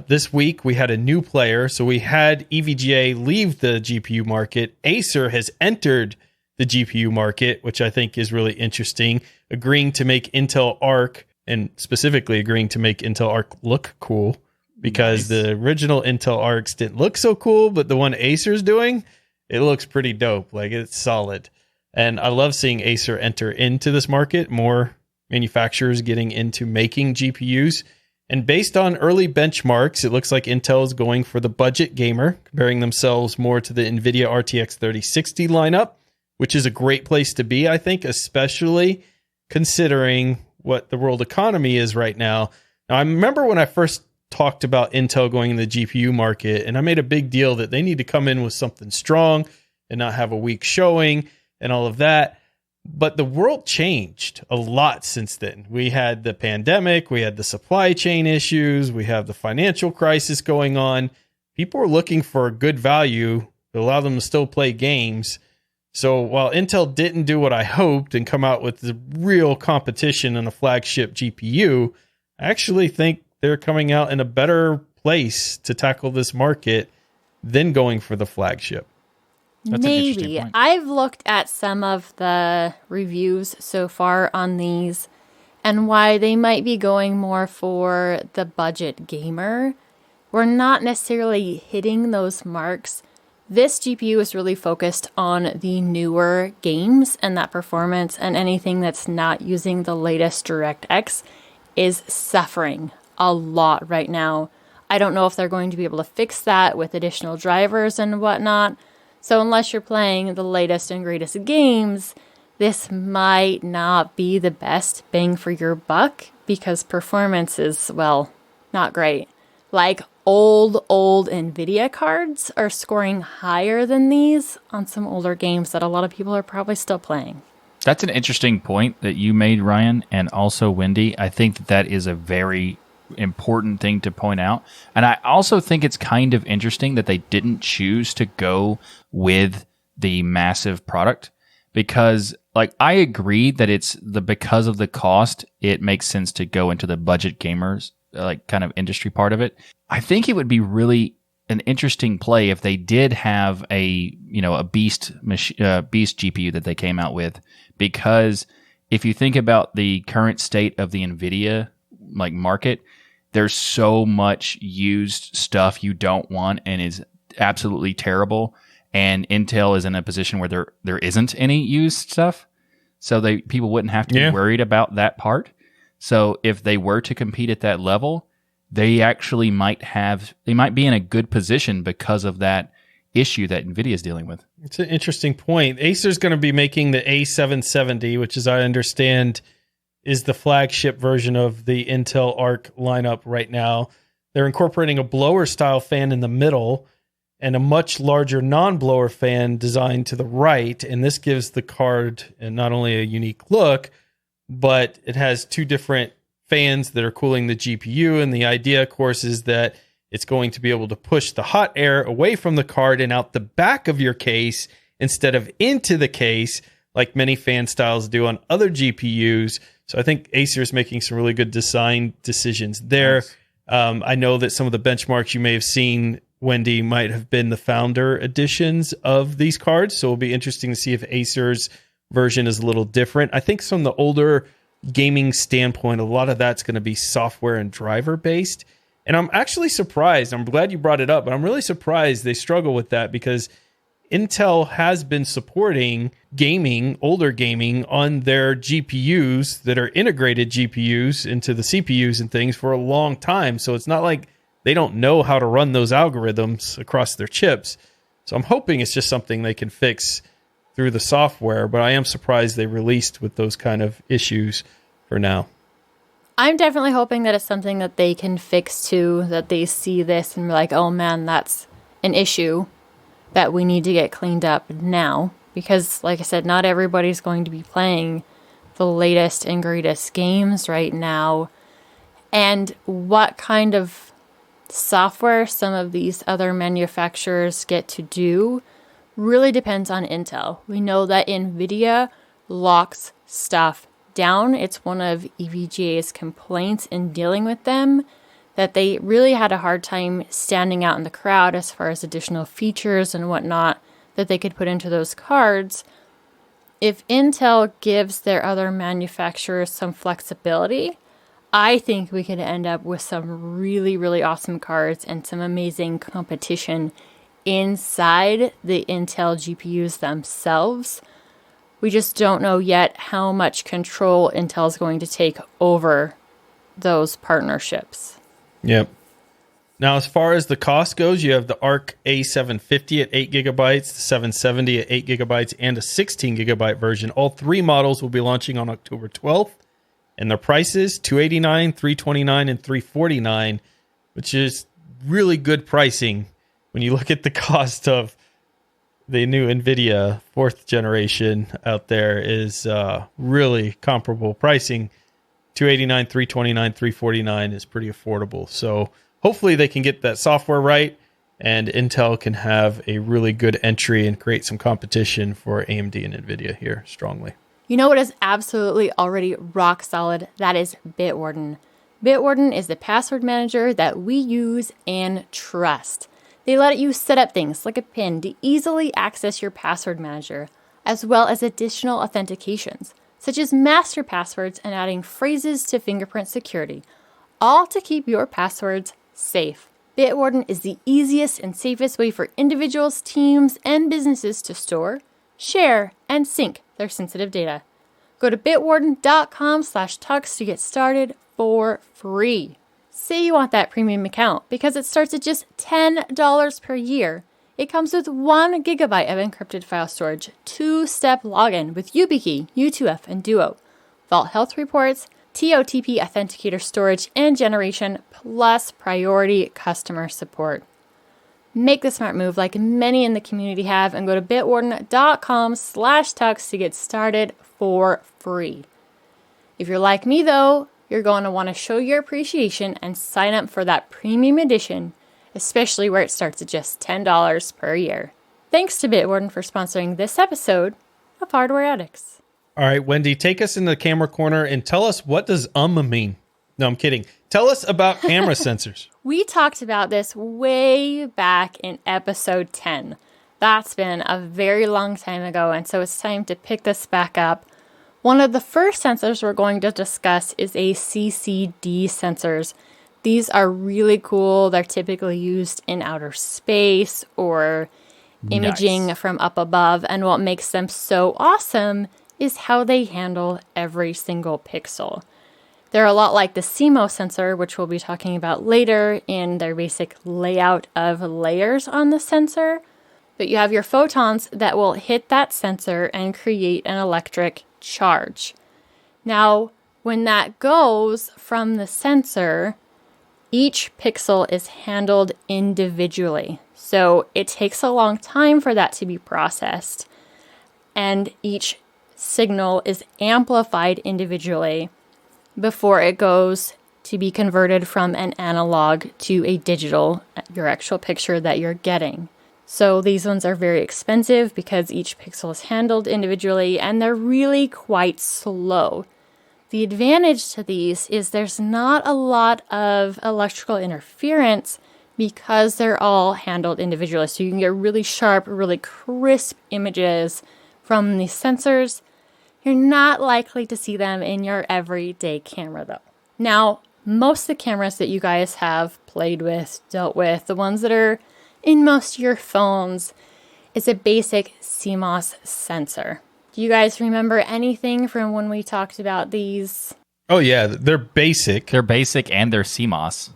This week, we had a new player. So we had EVGA leave the GPU market. Acer has entered the GPU market, which I think is really interesting, agreeing to make Intel Arc, and specifically agreeing to make Intel Arc look cool, because the original Intel Arcs didn't look so cool, but the one Acer's doing, it looks pretty dope. Like, it's solid. And I love seeing Acer enter into this market, more manufacturers getting into making GPUs. And based on early benchmarks, it looks like Intel is going for the budget gamer, comparing themselves more to the NVIDIA RTX 3060 lineup, which is a great place to be, I think, especially considering what the world economy is right now. Now, I remember when I first talked about Intel going in the GPU market, and I made a big deal that they need to come in with something strong and not have a weak showing and all of that. But the world changed a lot since then. We had the pandemic, we had the supply chain issues, we have the financial crisis going on. People are looking for a good value to allow them to still play games. So while Intel didn't do what I hoped and come out with the real competition in a flagship GPU, I actually think they're coming out in a better place to tackle this market than going for the flagship. That's maybe. I've looked at some of the reviews so far on these and why they might be going more for the budget gamer. We're not necessarily hitting those marks. This GPU is really focused on the newer games and that performance, and anything that's not using the latest DirectX is suffering a lot right now. I don't know if they're going to be able to fix that with additional drivers and whatnot. So unless you're playing the latest and greatest games, this might not be the best bang for your buck, because performance is, well, not great. Like old NVIDIA cards are scoring higher than these on some older games that a lot of people are probably still playing. That's an interesting point that you made, Ryan, and also Wendy. I think that is a very important thing to point out. And I also think it's kind of interesting that they didn't choose to go with the massive product, because like I agree that it's because of the cost, it makes sense to go into the budget gamers, like kind of industry part of it. I think it would be really an interesting play if they did have a beast GPU that they came out with, because if you think about the current state of the NVIDIA like market, there's so much used stuff you don't want and is absolutely terrible. and Intel is in a position where there isn't any used stuff, so people wouldn't have to be worried about that part. So if they were to compete at that level, they actually might be in a good position because of that issue that NVIDIA is dealing with. It's an interesting point. Acer's going to be making the A770, which, as I understand, is the flagship version of the Intel Arc lineup right now. They're incorporating a blower-style fan in the middle and a much larger non-blower fan designed to the right. And this gives the card not only a unique look, but it has two different fans that are cooling the GPU. And the idea, of course, is that it's going to be able to push the hot air away from the card and out the back of your case instead of into the case, like many fan styles do on other GPUs. So I think Acer is making some really good design decisions there. Nice. I know that some of the benchmarks you may have seen, Wendy, might have been the founder editions of these cards. So it'll be interesting to see if Acer's version is a little different. I think from the older gaming standpoint, a lot of that's going to be software and driver based. And I'm actually surprised. I'm glad you brought it up, but I'm really surprised they struggle with that because Intel has been supporting gaming, older gaming, on their GPUs that are integrated GPUs into the CPUs and things for a long time. So it's not like they don't know how to run those algorithms across their chips. So I'm hoping it's just something they can fix through the software, but I am surprised they released with those kind of issues for now. I'm definitely hoping that it's something that they can fix too, that they see this and be like, oh man, that's an issue that we need to get cleaned up now. Because, like I said, not everybody's going to be playing the latest and greatest games right now. And what kind of software some of these other manufacturers get to do really depends on Intel. We know that NVIDIA locks stuff down. It's one of EVGA's complaints in dealing with them, that they really had a hard time standing out in the crowd as far as additional features and whatnot that they could put into those cards. If Intel gives their other manufacturers some flexibility, I think we could end up with some really, really awesome cards and some amazing competition inside the Intel GPUs themselves. We just don't know yet how much control Intel is going to take over those partnerships. Yep. Now, as far as the cost goes, you have the Arc A750 at 8 gigabytes, the 770 at 8 gigabytes, and a 16 gigabyte version. All three models will be launching on October 12th, and their prices $289, $329, and $349, which is really good pricing when you look at the cost of the new NVIDIA 4th generation out there. Is really comparable pricing. $289, $329, $349 is pretty affordable. So hopefully they can get that software right, and Intel can have a really good entry and create some competition for AMD and NVIDIA here strongly. You know what is absolutely already rock solid? That is Bitwarden. Bitwarden is the password manager that we use and trust. They let you set up things like a PIN to easily access your password manager, as well as additional authentications, such as master passwords and adding phrases to fingerprint security, all to keep your passwords safe. Bitwarden is the easiest and safest way for individuals, teams, and businesses to store, share, and sync their sensitive data. Go to bitwarden.com/tux to get started for free. Say you want that premium account because it starts at just $10 per year. It comes with 1 gigabyte of encrypted file storage, 2-step login with YubiKey, U2F, and Duo, Vault Health Reports, TOTP Authenticator storage and generation, plus priority customer support. Make the smart move like many in the community have and go to bitwarden.com/tux to get started for free. If you're like me though, you're going to want to show your appreciation and sign up for that premium edition, especially where it starts at just $10 per year. Thanks to Bitwarden for sponsoring this episode of Hardware Addicts. All right, Wendy, take us in the camera corner and tell us, what does mean? No, I'm kidding. Tell us about camera sensors. We talked about this way back in episode 10. That's been a very long time ago, and so it's time to pick this back up. One of the first sensors we're going to discuss is a CCD sensors. These are really cool. They're typically used in outer space or imaging from up above. And what makes them so awesome is how they handle every single pixel. They're a lot like the CMOS sensor, which we'll be talking about later in their basic layout of layers on the sensor. But you have your photons that will hit that sensor and create an electric charge. Now, when that goes from the sensor, each pixel is handled individually. So it takes a long time for that to be processed. And each signal is amplified individually before it goes to be converted from an analog to a digital, your actual picture that you're getting. So these ones are very expensive because each pixel is handled individually and they're really quite slow. The advantage to these is there's not a lot of electrical interference because they're all handled individually. So you can get really sharp, really crisp images from these sensors. You're not likely to see them in your everyday camera though. Now, most of the cameras that you guys have played with, dealt with, the ones that are in most of your phones, is a basic CMOS sensor. Do you guys remember anything from when we talked about these? Oh yeah, they're basic. They're basic and they're CMOS.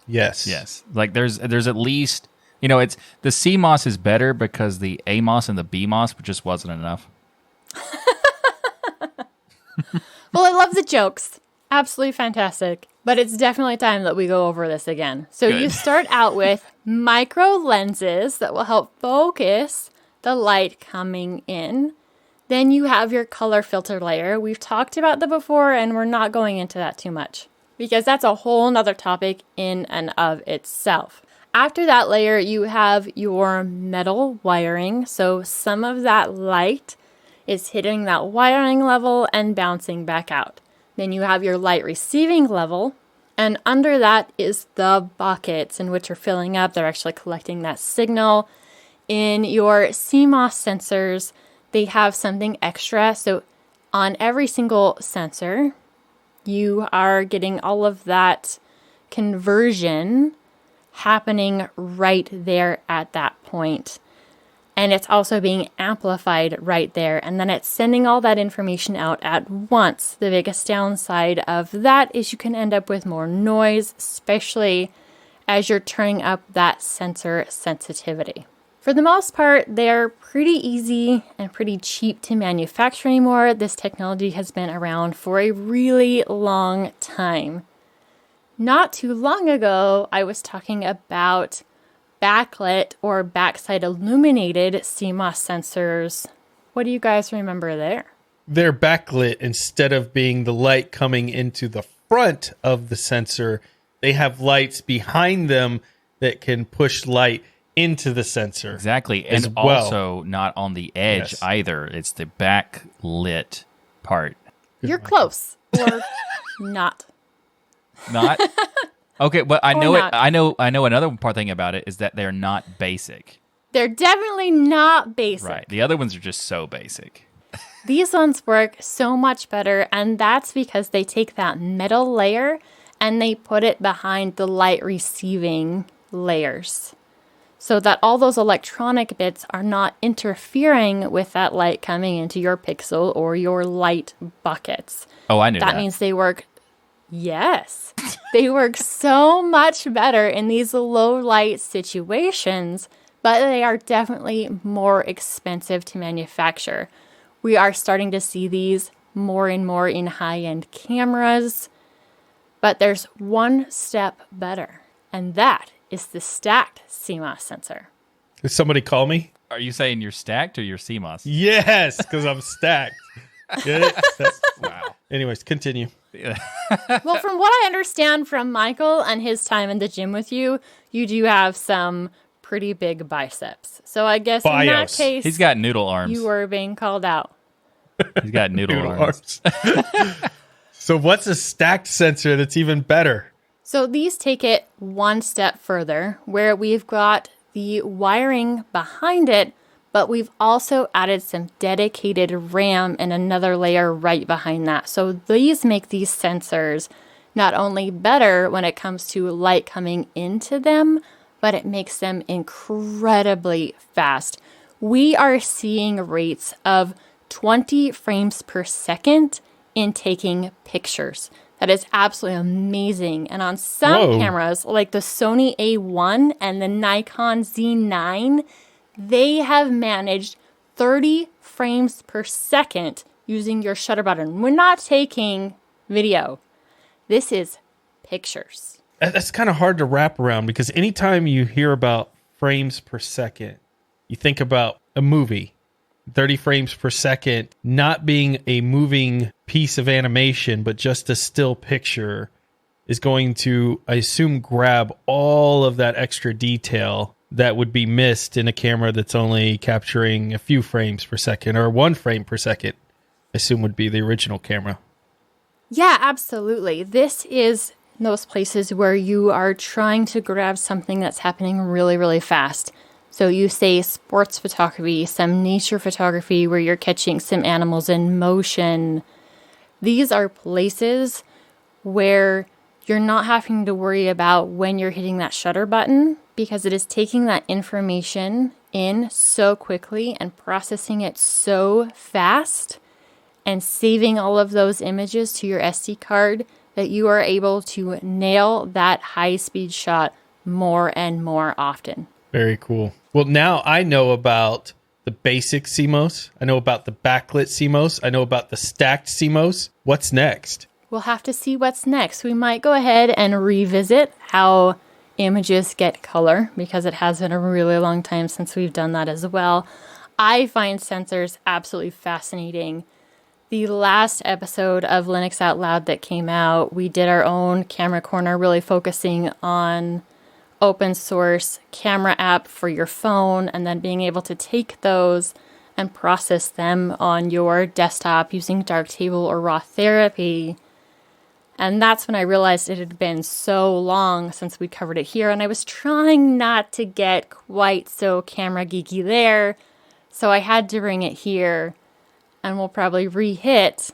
Yes. Like there's at least, it's the CMOS is better because the AMOS and the BMOS just wasn't enough. Well, I love the jokes. Absolutely fantastic. But it's definitely time that we go over this again. So Good. You start out with micro lenses that will help focus the light coming in. Then you have your color filter layer. We've talked about that before, and we're not going into that too much because that's a whole nother topic in and of itself. After that layer, you have your metal wiring. So some of that light is hitting that wiring level and bouncing back out. Then you have your light receiving level, and under that is the buckets in which are filling up. They're actually collecting that signal. In your CMOS sensors, they have something extra. So on every single sensor, you are getting all of that conversion happening right there at that point. And it's also being amplified right there. And then it's sending all that information out at once. The biggest downside of that is you can end up with more noise, especially as you're turning up that sensor sensitivity. For the most part, they're pretty easy and pretty cheap to manufacture anymore. This technology has been around for a really long time. Not too long ago, I was talking about backlit or backside illuminated CMOS sensors. What do you guys remember there? They're backlit. Instead of being the light coming into the front of the sensor, they have lights behind them that can push light into the sensor. Exactly. And also not on the edge either. It's the backlit part. You're close. Or not. Not? Okay, but I know it. I know another thing about it is that they're not basic. They're definitely not basic. Right. The other ones are just so basic. These ones work so much better, and that's because they take that metal layer and they put it behind the light receiving layers, so that all those electronic bits are not interfering with that light coming into your pixel or your light buckets. Oh, I knew that. That means they work. Yes, they work so much better in these low light situations, but they are definitely more expensive to manufacture. We are starting to see these more and more in high-end cameras, but there's one step better, and that is the stacked CMOS sensor. Did somebody call me? Are you saying you're stacked or you're CMOS? Yes, because I'm stacked. Get it? Wow. Anyways, continue. Well, from what I understand from Michael and his time in the gym with you, you do have some pretty big biceps. So I guess in that case, he's got noodle arms. You were being called out. He's got noodle arms. So what's a stacked sensor that's even better? So these take it one step further, where we've got the wiring behind it, but we've also added some dedicated RAM and another layer right behind that. So these make these sensors not only better when it comes to light coming into them, but it makes them incredibly fast. We are seeing rates of 20 frames per second in taking pictures. That is absolutely amazing. And on some cameras, like the Sony A1 and the Nikon Z9, they have managed 30 frames per second using your shutter button. We're not taking video. This is pictures. That's kind of hard to wrap around because anytime you hear about frames per second, you think about a movie. 30 frames per second not being a moving piece of animation, but just a still picture is going to, I assume, grab all of that extra detail that would be missed in a camera that's only capturing a few frames per second, or 1 frame per second, I assume would be the original camera. Yeah, absolutely. This is those places where you are trying to grab something that's happening really, really fast. So you say sports photography, some nature photography where you're catching some animals in motion. These are places where you're not having to worry about when you're hitting that shutter button because it is taking that information in so quickly and processing it so fast and saving all of those images to your SD card that you are able to nail that high-speed shot more and more often. Very cool. Well, now I know about the basic CMOS. I know about the backlit CMOS. I know about the stacked CMOS. What's next? We'll have to see what's next. We might go ahead and revisit how images get color because it has been a really long time since we've done that as well. I find sensors absolutely fascinating. The last episode of Linux Out Loud that came out, we did our own camera corner, really focusing on open source camera app for your phone and then being able to take those and process them on your desktop using Darktable or Raw Therapy. And that's when I realized it had been so long since we covered it here, and I was trying not to get quite so camera geeky there, so I had to bring it here, and we'll probably re-hit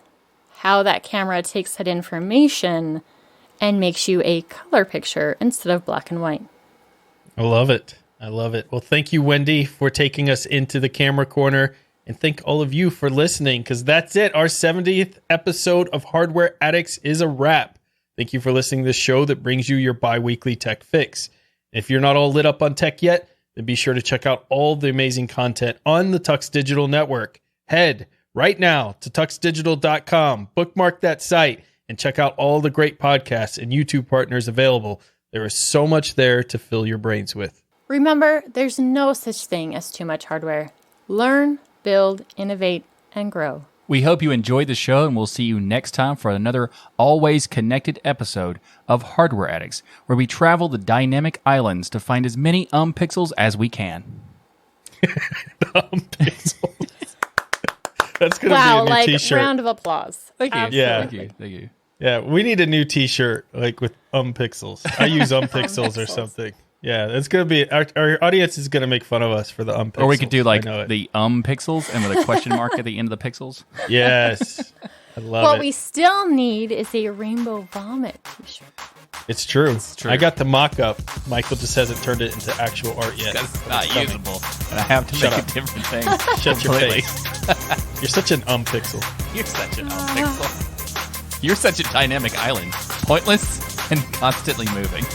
how that camera takes that information and makes you a color picture instead of black and white. I love it. I love it. Well, thank you, Wendy, for taking us into the camera corner. And thank all of you for listening, because that's it. Our 70th episode of Hardware Addicts is a wrap. Thank you for listening to the show that brings you your bi-weekly tech fix. If you're not all lit up on tech yet, then be sure to check out all the amazing content on the TuxDigital Network. Head right now to TuxDigital.com, bookmark that site, and check out all the great podcasts and YouTube partners available. There is so much there to fill your brains with. Remember, there's no such thing as too much hardware. Learn, build, innovate, and grow. We hope you enjoyed the show, and we'll see you next time for another always connected episode of Hardware Addicts, where we travel the dynamic islands to find as many pixels as we can. Pixels. That's going to be a new t-shirt. Round of applause. Thank you. Absolutely. Yeah. Thank you. Yeah, we need a new t-shirt like with pixels. I use pixels or something. Yeah, that's going to be, our audience is going to make fun of us for the pixels. Or we could do like the pixels and with a question mark at the end of the pixels. Yes. I love it. What we still need is a rainbow vomit t-shirt. It's true. I got the mock-up. Michael just hasn't turned it into actual art yet. It's not usable. And I have to make a different thing. Shut your face. You're such an pixel. You're such an pixel. You're such a dynamic island. Pointless and constantly moving.